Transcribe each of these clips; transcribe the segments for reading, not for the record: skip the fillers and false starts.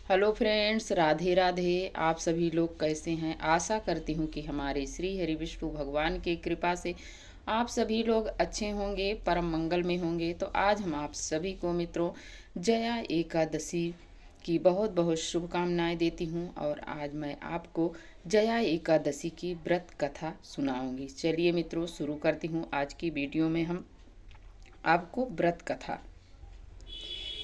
Hello friends, Radhe Radhe. आप सभी लोग कैसे हैं? आशा करती हूँ कि हमारे श्री हरि विष्णु भगवान की कृपा से आप सभी लोग अच्छे होंगे, परम मंगल में होंगे। तो आज हम आप सभी को मित्रों जया एकादशी की बहुत बहुत शुभकामनाएं देती हूँ। और आज मैं आपको जया एकादशी की व्रत कथा सुनाऊंगी। चलिए मित्रों, शुरू करती हूँ आज की वीडियो में हम आपको व्रत कथा।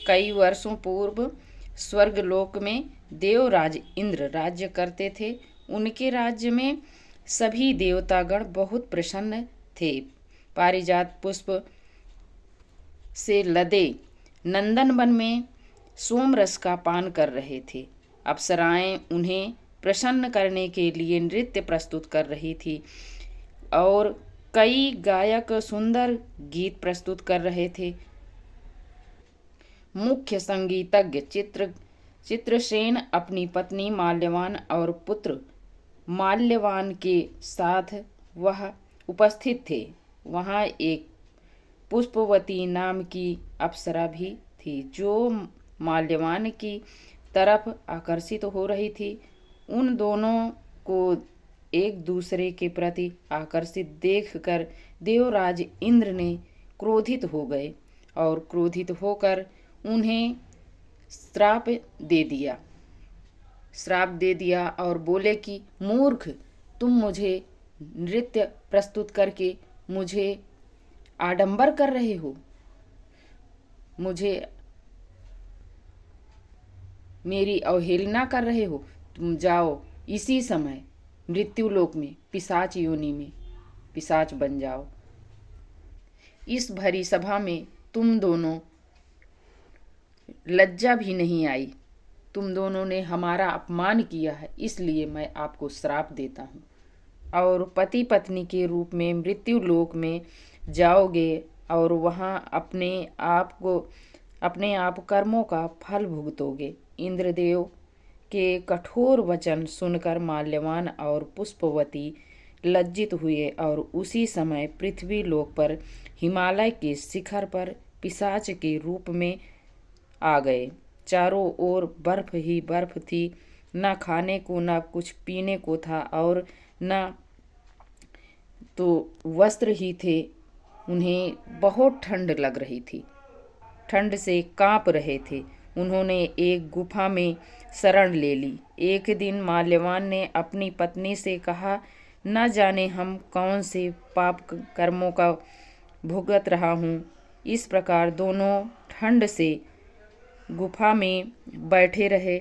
कई वर्षों पूर्व स्वर्गलोक में देवराज इंद्र राज्य करते थे। उनके राज्य में सभी देवतागण बहुत प्रसन्न थे। पारिजात पुष्प से लदे नंदनवन में सोमरस का पान कर रहे थे। अप्सराएं उन्हें प्रसन्न करने के लिए नृत्य प्रस्तुत कर रही थी और कई गायक सुंदर गीत प्रस्तुत कर रहे थे। मुख्य संगीतज्ञ चित्रसेन अपनी पत्नी माल्यवान और पुत्र माल्यवान के साथ वह उपस्थित थे। वहाँ एक पुष्पवती नाम की अप्सरा भी थी जो माल्यवान की तरफ आकर्षित हो रही थी। उन दोनों को एक दूसरे के प्रति आकर्षित देखकर देवराज इंद्र ने क्रोधित हो गए और क्रोधित होकर उन्हें श्राप दे दिया और बोले कि मूर्ख, तुम मुझे नृत्य प्रस्तुत करके मुझे आडंबर कर रहे हो, मुझे मेरी अवहेलना कर रहे हो। तुम जाओ इसी समय मृत्युलोक में पिशाच योनि में पिशाच बन जाओ। इस भरी सभा में तुम दोनों लज्जा भी नहीं आई। तुम दोनों ने हमारा अपमान किया है, इसलिए मैं आपको श्राप देता हूँ और पति पत्नी के रूप में मृत्यु लोक में जाओगे और वहाँ अपने आप कर्मों का फल भुगतोगे। इंद्रदेव के कठोर वचन सुनकर माल्यवान और पुष्पवती लज्जित हुए और उसी समय पृथ्वी लोक पर हिमालय के शिखर पर पिशाच के रूप में आ गए। चारों ओर बर्फ ही बर्फ थी, न खाने को न कुछ पीने को था और न तो वस्त्र ही थे। उन्हें बहुत ठंड लग रही थी, ठंड से कांप रहे थे। उन्होंने एक गुफा में शरण ले ली। एक दिन माल्यवान ने अपनी पत्नी से कहा, न जाने हम कौन से पाप कर्मों का भुगत रहा हूँ। इस प्रकार दोनों ठंड से गुफा में बैठे रहे।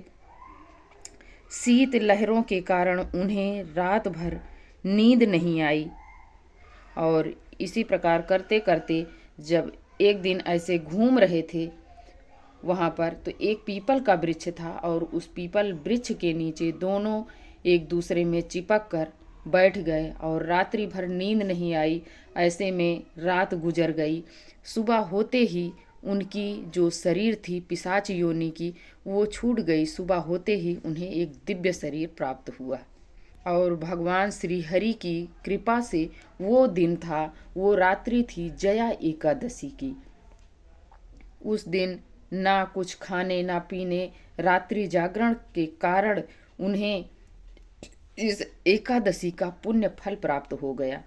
शीत लहरों के कारण उन्हें रात भर नींद नहीं आई और इसी प्रकार करते करते जब एक दिन ऐसे घूम रहे थे वहाँ पर, तो एक पीपल का वृक्ष था और उस पीपल वृक्ष के नीचे दोनों एक दूसरे में चिपक कर बैठ गए और रात्रि भर नींद नहीं आई। ऐसे में रात गुजर गई। सुबह होते ही उनकी जो शरीर थी पिशाच योनि की, वो छूट गई। सुबह होते ही उन्हें एक दिव्य शरीर प्राप्त हुआ और भगवान श्री हरि की कृपा से वो दिन था, वो रात्रि थी जया एकादशी की। उस दिन ना कुछ खाने ना पीने, रात्रि जागरण के कारण उन्हें इस एकादशी का पुण्य फल प्राप्त हो गया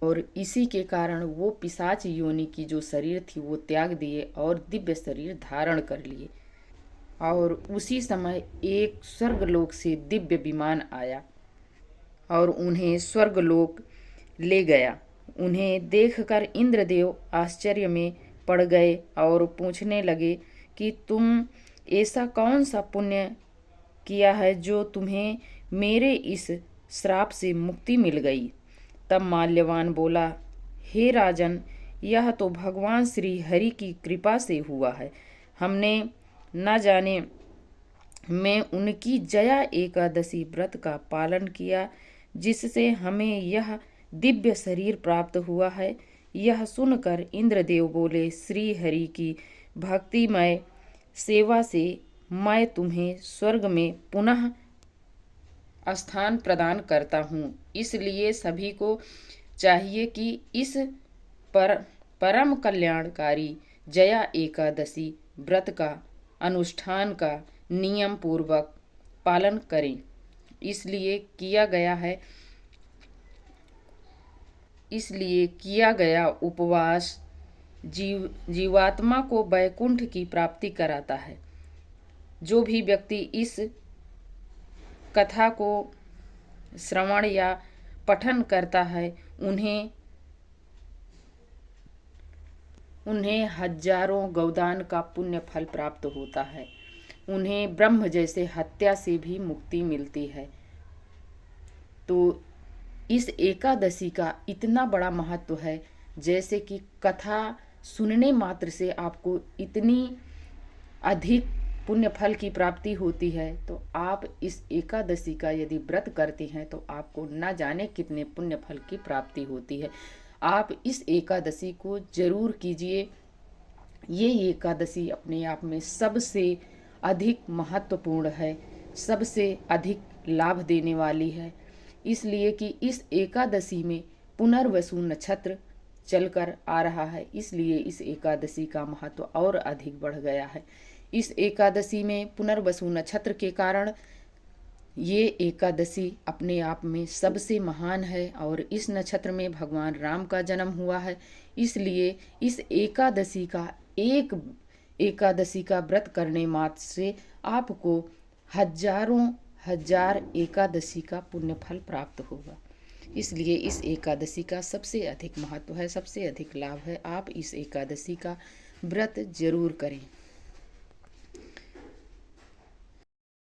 और इसी के कारण वो पिशाच योनि की जो शरीर थी वो त्याग दिए और दिव्य शरीर धारण कर लिए। और उसी समय एक स्वर्गलोक से दिव्य विमान आया और उन्हें स्वर्गलोक ले गया। उन्हें देखकर इंद्रदेव आश्चर्य में पड़ गए और पूछने लगे कि तुम ऐसा कौन सा पुण्य किया है जो तुम्हें मेरे इस श्राप से मुक्ति मिल गई। तब माल्यवान बोला, हे राजन, यह तो भगवान श्री हरि की कृपा से हुआ है। हमने न जाने में उनकी जया एकादशी व्रत का पालन किया जिससे हमें यह दिव्य शरीर प्राप्त हुआ है। यह सुनकर इंद्रदेव बोले, श्री हरि की भक्तिमय सेवा से मैं तुम्हें स्वर्ग में पुनः स्थान प्रदान करता हूँ। इसलिए सभी को चाहिए कि इस परम कल्याणकारी जया एकादशी व्रत का अनुष्ठान का नियम पूर्वक पालन करें। इसलिए किया गया उपवास जीवात्मा को वैकुंठ की प्राप्ति कराता है। जो भी व्यक्ति इस कथा को श्रवण या पठन करता है उन्हें हजारों गौदान का पुण्य फल प्राप्त होता है। उन्हें ब्रह्म जैसे हत्या से भी मुक्ति मिलती है। तो इस एकादशी का इतना बड़ा महत्व है, जैसे कि कथा सुनने मात्र से आपको इतनी अधिक पुण्य फल की प्राप्ति होती है, तो आप इस एकादशी का यदि व्रत करते हैं तो आपको न जाने कितने पुण्य फल की प्राप्ति होती है। आप इस एकादशी को जरूर कीजिए। ये एकादशी अपने आप में सबसे अधिक महत्वपूर्ण है, सबसे अधिक लाभ देने वाली है। इसलिए कि इस एकादशी में पुनर्वसु नक्षत्र चलकर आ रहा है, इसलिए इस एकादशी का महत्व और अधिक बढ़ गया है। इस एकादशी में पुनर्वसु नक्षत्र के कारण ये एकादशी अपने आप में सबसे महान है और इस नक्षत्र में भगवान राम का जन्म हुआ है। इसलिए इस एकादशी का व्रत करने मात्र से आपको हजारों हजार एकादशी का पुण्य फल प्राप्त होगा। इसलिए इस एकादशी का सबसे अधिक महत्व है, सबसे अधिक लाभ है। आप इस एकादशी का व्रत जरूर करें।